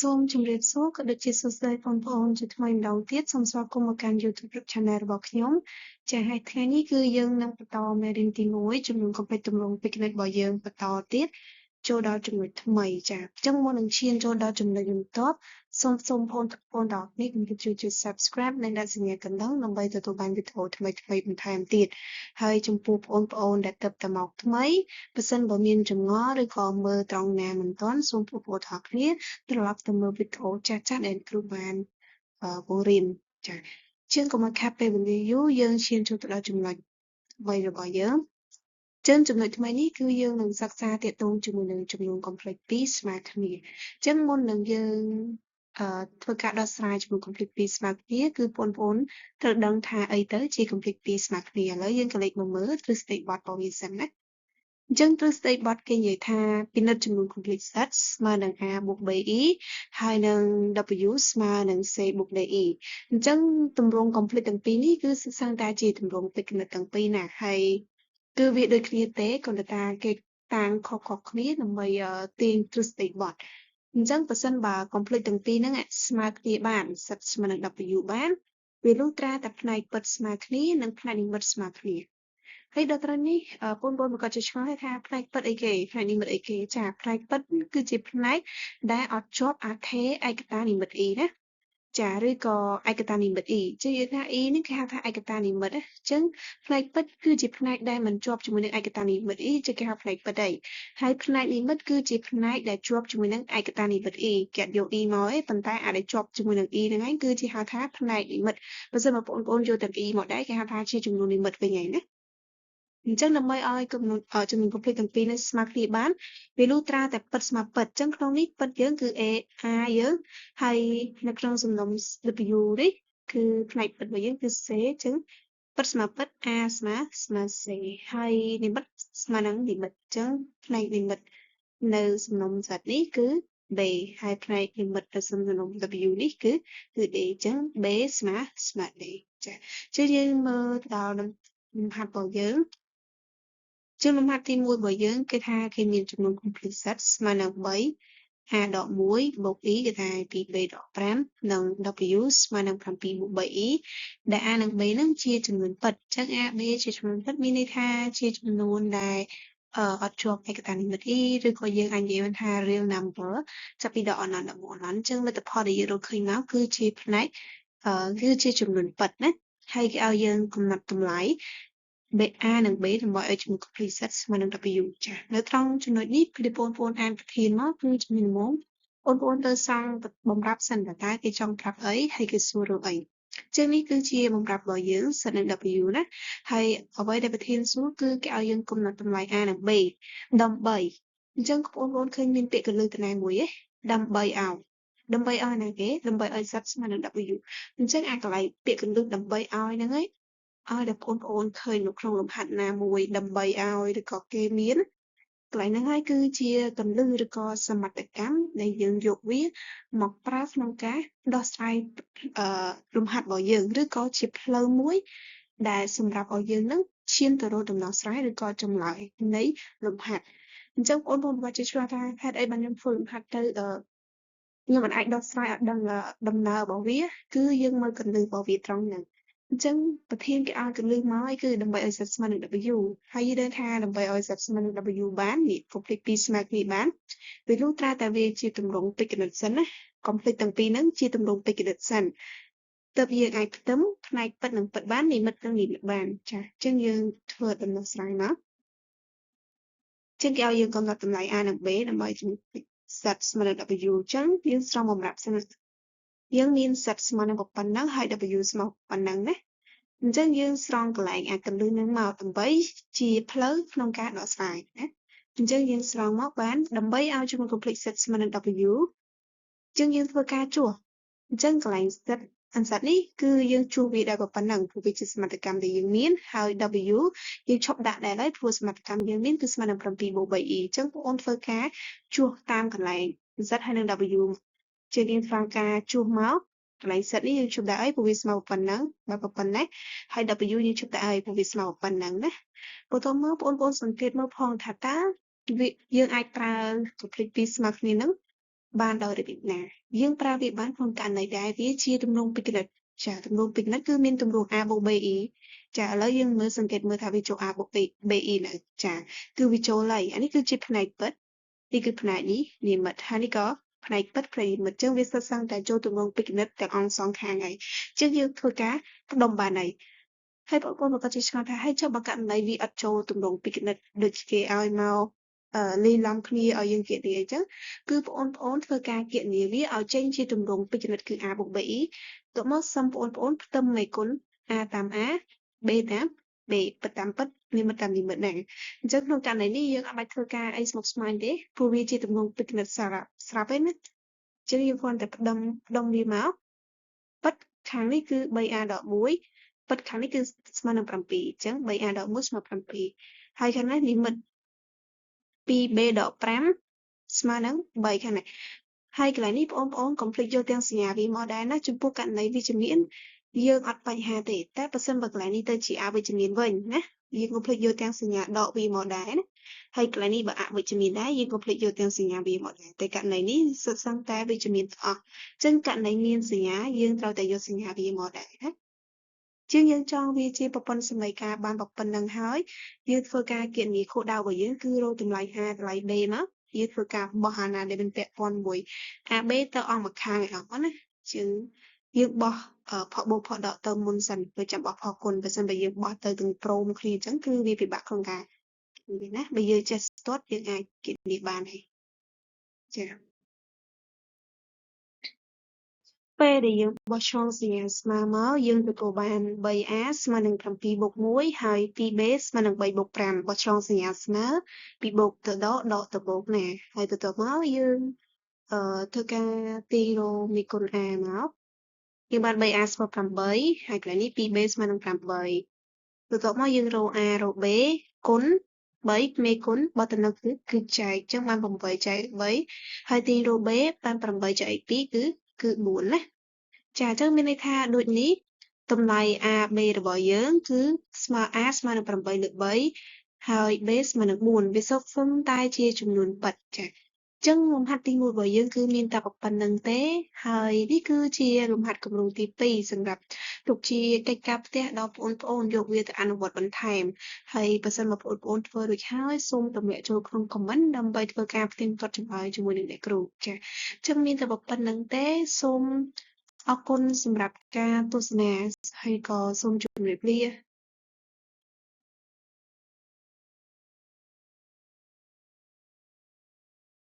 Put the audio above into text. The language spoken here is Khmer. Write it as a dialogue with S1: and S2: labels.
S1: សូមជម្រាបសួរក៏ដូចជាសួស្តីបងប្អូនជាថ្មីម្ដងទៀតសូមស្វាគមន៍មកកាន់ YouTube Channel របស់ខ្ញុំចា៎ហើយថ្ងៃនេះគឺយើងនឹងបន្តមេរៀនទី1ចំនួន complete ទម្រង់ Picnic របស់យើងបន្តទៀតចូលដល់ចំណុចថ្មីចា៎អញ្ចឹងមុននឹងឈានចូលដល់ចំណុចបន្ទាប់សូមបងប្អូនទាំងអស់គ្នាកុំភ្លេចជួយ Subscribe និងដាក់សញ្ញាកណ្ដឹងដើម្បីទទួលបានវីដេអូថ្មីៗបន្ថែមទៀតហើយចំពោះបងប្អូនដែលទើបតែមកថ្មីបើសិនបើមានចម្ងល់ឬក៏មើលត្រង់ណាមិនទាន់សូមបងប្អូនទាំងអស់គ្នាត្រឡប់ទៅមើលវីដេអូចាស់ៗដែលគ្រូបានបង្រៀនចា៎ជាងកុំឲ្យខាតពេលវេលាយូរយើងឈានចូលទៅដល់ចំណុចថ្មីរបស់យើងចំណុចថ្មីនេះគឺយើងនឹងសិក្សាទាក់ទងជាមួយនឹងចំនួន complex 2ស្មើគ្នាអញ្ចឹងមុននឹងយើងធ្វើការដោះស្រាយចំនួន complex 2ស្មើគ្នាគឺបងប្អូនត្រូវដឹងថាអីទៅជា complex 2ស្មើគ្នាឥឡូវយើងក៏លេខមកមើលទ្រឹស្ដីបទរបស់វាសិនណាអញ្ចឹងទ្រឹស្ដីបទគេនិយាយថាពិនិត្យចំនួន complete set ស្មើនឹង a បូក be ហើយនឹង w ស្មើនឹង c បូក de អញ្ចឹងទម្រង់ complete ទាំងពីរនេះគឺសិក្សាតែជាទម្រង់ពិនិត្យទាំងពីរណាហើយគឺវាដូចគ្នាទេគ្រាន់តែគេតាំងខុសៗគ្នាដើម្បីទាញទ្រឹស្ដីបទអញ្ចឹងបើសិនបើ complete ទាំងពីរហ្នឹងស្មើគ្នាបាន set ស្មើនឹង w បានវាលុះត្រាតែផ្នែកពិតស្មើគ្នានិងផ្នែកនិម្មិតស្មើគ្នាហើយដល់ត្រង់នេះបងប្អូនក៏ឆ្ងល់ថាផ្នែកពិតអីគេផ្នែកនិម្មិតអីគេចាផ្នែកពិតគឺជាផ្នែកដែលអត់ជាប់អាខេឯកតានិម្មិត e ណាចាឬក៏ឯកតានិម្មិត e ជានិយាយថា e នេះគេហៅថាឯកតានិម្មិតអញ្ចឹងផ្នែកពិតគឺជាផ្នែកដែលមិនជាប់ជាមួយនឹងឯកតានិម្មិត e ជាគេហៅផ្នែកពិតហើយផ្នែកនិម្មិតគឺជាផ្នែកដែលជាប់ជាមួយនឹងឯកតានិម្មិត e គេយក e មកឯងប៉ុន្តែអាចជាប់ជាមួយនឹង e ហ្នឹងឯងគឺជាហៅថាផ្នែកនិម្មិតបើសិនមកបងប្អូនយកទាំង e មកដែរគេហៅថាជាចំនួននិម្មិតវិញឯណាអញ្ចឹងដើម្បីឲ្យចំនួន complete ទាំងពីរនេះស្មើគ្នាបានវាលុះត្រាតែពិតស្មើពិតអញ្ចឹងក្នុងនេះពិតយើងគឺ a យើងហើយនៅក្នុងសំណុំ w នេះគឺផ្នែកពិតរបស់យើងគឺ c អញ្ចឹងពិតស្មើពិត a ស្មើ c ហើយនិម្មិតស្មើនឹងនិម្មិតអញ្ចឹងផ្នែកនិម្មិតនៅសំណុំ z នេះគឺ b ហើយផ្នែកនិម្មិតនៅសំណុំ w នេះគឺ d អញ្ចឹង b ស្មើ d ចា៎ជាយើងមើលដល់លំហាត់របស់យើងជាលំហាត់ទី1របស់យើងគេថាគេមានចំនួន complete set ស្មើនឹង3 a ដក1បូក e គេថា 2b ដក5និង w ស្មើនឹង7បូក 3e ដែល a និង b នឹងជាចំនួនពិតអញ្ចឹង a b ជាចំនួនពិតមានន័យថាជាចំនួនដែលអត់ជាប់ឯកតានិម្មិត e ឬក៏យើងអាចនិយាយថា real number ចាប់ពីដកអនន្តដល់បូកអនន្តអញ្ចឹងលទ្ធផលដែលយើងរកឃើញមកគឺជាផ្នែកគឺជាចំនួនពិតណាហើយគេឲ្យយើងកំណត់តម្លៃA និង B ដើម្បីឲ្យចំនួន complete set ស្មើនឹង W ចា៎នៅត្រង់ចំណុចនេះគឺបងប្អូនអានប្រធានមកគឺជំនាញមុំបងប្អូនទៅសង្កបំរាប់សិនតើគេចង់ប្រាប់អីហើយគេសួររកអីចឹងនេះគឺជាបំរាប់របស់យើង set នឹង W ណាហើយអ្វីដែលប្រធានសួរគឺគេឲ្យយើងកំណត់តម្លៃ A និង B ដើម្បីអញ្ចឹងបងប្អូនឃើញមានពាក្យកន្លឹះតណែមួយទេដើម្បីឲ្យណាគេដើម្បីឲ្យ set ស្មើនឹង W អញ្ចឹងអាកន្លែងពាក្យកន្លឹះដើម្បីឲ្យហ្នឹងឯងឲ្យតែបងប្អូនឃើញនៅក្នុងលំហាត់ណាមួយដើម្បីឲ្យឬក៏គេមានកន្លែងហ្នឹងហើយគឺជាកន្លឹះឬក៏សមត្ថកម្មដែលយើងយកវាមកប្រើក្នុងការដោះស្រាយលំហាត់របស់យើងឬក៏ជាផ្លូវមួយដែលសម្រាប់ឲ្យយើងនឹងឈានទៅរកដំណោះស្រាយឬក៏ចម្លើយនៃលំហាត់អញ្ចឹងបងប្អូនប្រហែលជាឆ្លងថាហេតុអីបានខ្ញុំធ្វើលំហាត់ទៅខ្ញុំមិនអាចដោះស្រាយឲ្យដឹងដំណើររបស់វាគឺយើងមើលកន្លឹះរបស់វាត្រង់ហ្នឹងអញ្ចឹងប្រធានគេឲ្យកន្លឹះមកឲ្យគឺដើម្បីឲ្យ z ស្មើនឹង w ហើយយើងដឹងថាដើម្បីឲ្យ z ស្មើនឹង w បាននេះ complete 2ស្មើគ្នាបានវាលុះត្រាតែវាជាទម្រង់ពេជ្រគណិតសិនណា complete ទាំងពីរហ្នឹងជាទម្រង់ពេជ្រគណិតសិនទើបយើងអាចផ្ទឹមផ្នែកពិតនិងពិតបាននិម្មិតនិងនិម្មិតបានចា៎អញ្ចឹងយើងធ្វើដំណោះស្រាយមកចឹងគេឲ្យយើងកំណត់តម្លៃ a និង b ដើម្បីជំនួស z ស្មើនឹង w អញ្ចឹងយើងស្រង់បំរាប់សិនយើងមាន z ស្មើនឹងប៉ុណ្ណឹងហើយ w ស្មើប៉ុណ្ណឹងណាអញ្ចឹងយើងស្រង់កន្លែងអាកន្លឹះហ្នឹងមកដើម្បីជាផ្លូវក្នុងការដោះស្រាយណាអញ្ចឹងយើងស្រង់មកបានដើម្បីឲ្យចំនួន complete set ស្មើនឹង w អញ្ចឹងយើងធ្វើការជួសអញ្ចឹងកន្លែង set answer នេះគឺយើងជួសវាដោយប៉ុណ្ណឹងព្រោះវាជាសមត្ថកម្មដែលយើងមានហើយ w យើងឈប់ដាក់ដែរហើយព្រោះសមត្ថកម្មយើងមានគឺស្មើនឹង7បូក 3e អញ្ចឹងបងប្អូនធ្វើការជួសតាមកន្លែង z ហើយនឹង w ជាយើងធ្វើការជួសមកកន្លែង set នេះយើងជប់ដាក់អីព្រោះវាស្មើប៉ុណ្ណឹងបើប៉ុណ្ណេះហើយ W យើងជប់ដាក់អីព្រោះវាស្មើប៉ុណ្ណឹងណាបន្តមកបងប្អូនសង្កេតមើលផងថាតើយើងអាចប្រើ complete 2ស្មើគ្នាហ្នឹង បានដោយរបៀបណាយើងប្រើវាបានក្នុងករណីដែលវាជាទម្រង់ពីគណិតចាទម្រង់ពីគណិតគឺមានទម្រង់ a បូក be ចាឥឡូវយើងមើលសង្កេតមើលថាវាចូល a បូក be នៅចាគឺវាចូលហើយអានេះគឺជាផ្នែកពិតនេះគឺផ្នែកនេះនិមិត្តហើយនេះក៏ផ្នែកពិតផ្នែកនិមិត្តអញ្ចឹងវាសិតសឹងតែចូលទម្រង់ពីគណិតទាំងអង្គសងខាងហើយអញ្ចឹងយើងធ្វើការផ្ដុំបានហើយហើយបងប្អូនក៏ជិះឆ្ងល់ថាហើយចុះបើករណីវាអត់ចូលទម្រង់ពីគណិតដូចគេឲ្យមកលាយឡំគ្នាឲ្យយើងគណនាអញ្ចឹងគឺបងប្អូនធ្វើការគណនាវាឲ្យចេញជាទម្រង់ពីគណិតគឺ a បូក b ទៅមកសុំបងប្អូនផ្ទឹមនៃគុណ a តាម a b តាម b ពិតតាមពិតនិមិត្តតាមនិមិត្តហ្នឹងអញ្ចឹងក្នុងករណីនេះយើងអាចធ្វើការអីស្មុគស្មាញទេព្រោះវាជាទម្រង់ពីគណិតស្រាប់ឯណាអញ្ចឹងយើងគ្រាន់តែផ្ទឹមវាមកពិតខាងនេះគឺ 3a ដក1ពិតខាងនេះគឺស្មើនឹង7អញ្ចឹង 3a ដក1ស្មើ7ហើយខាងនេះនិមិត្ត 2b ដក5ស្មើនឹង3ខាងនេះហើយកន្លែងនេះបងប្អូនកុំភ្លេចយកទាំងសញ្ញាវាមកដែរណាចំពោះករណីវិជ្ជមានយើងអត់បញ្ហាទេតែបើសិនបើកន្លែងនេះទៅជាអវិជ្ជមានវិញណាយើងកុំភ្លេចយកទាំងសញ្ញាដកវាមកដែរណាហើយកន្លែងនេះបើអវិជ្ជមានដែរយើងកុំភ្លេចយកទាំងសញ្ញាវាមកដែរតែករណីនេះសិតសឹងតែវិជ្ជមានទាំងអស់អញ្ចឹងករណីមានសញ្ញាយើងត្រូវតែយកសញ្ញាវាមកដែរណាជាងយើងចង់វាជាប្រព័ន្ធសមីការបានប៉ុណ្្នឹងហើយយើងធ្វើការគណនាគោលដៅរបស់យើងគឺរកតម្លៃ a តម្លៃ b មកយើងធ្វើការបោះអាណាដែលមានពាក់ព័ន្ធមួយ AB ទៅអង្គម្ខាងឲ្យអស់ណាជាងយើងបោះផកបូកផកដកទៅមុនសិនពេលចាំបោះផកគុណបើសិនបើយើងបោះទៅទាំងព្រមគ្នាអញ្ចឹងគឺវាពិបាកក្នុងការនិយាយណាបើយើងចេះស្ទាត់យើងអាចគណនាបានហើយចាពេលដែលយើងបោះឆ្លងសញ្ញាស្មើមកយើងទទួលបាន 3a ស្មើនឹង7បូក1ហើយ 2b ស្មើនឹង3បូក5បោះឆ្លងសញ្ញាស្មើពីបូកទៅដកទៅបូកណាហើយបន្ទាប់មកយើងធ្វើការទីរោមីគុណ a មកយើងបាន 3a ស្មើ8ហើយកន្លែងនេះ 2b ស្មើនឹង8បន្ទាប់មកយើងរក a រក b គុណ3មេគុណបើតំណឹងគឺចែកអញ្ចឹងបាន8ចែក3ហើយទីរក b បាន8ចែក2គឺ4ណាចាអញ្ចឹងមានន័យថាដូចនេះតម្លៃ a b របស់យើងគឺស្មើ a ស្មើនឹង8លើក3ហើយ b ស្មើនឹង4វាសុទ្ធសឹងតែជាចំនួនពិតចាអញ្ចឹងលំហាត់ទី1របស់យើងគឺមានតែប៉ុណ្្នឹងទេហើយនេះគឺជាលំហាត់គម្រោងទី2សម្រាប់ទុកជាកិច្ចការផ្ទះដល់បងប្អូនយកវាទៅអនុវត្តបន្ថែមហើយបើសិនមកបងប្អូនធ្វើរួចហើយសូមទម្លាក់ចូលក្នុង comment ដើម្បីធ្វើការផ្ទៀងផ្ទាត់ចម្លើយជាមួយនឹងអ្នកគ្រូចាអញ្ចឹងមានតែប៉ុណ្្នឹងទេសូមអរគុណសម្រាប់ការទស្សនាហើយក៏សូមជម្រាបលា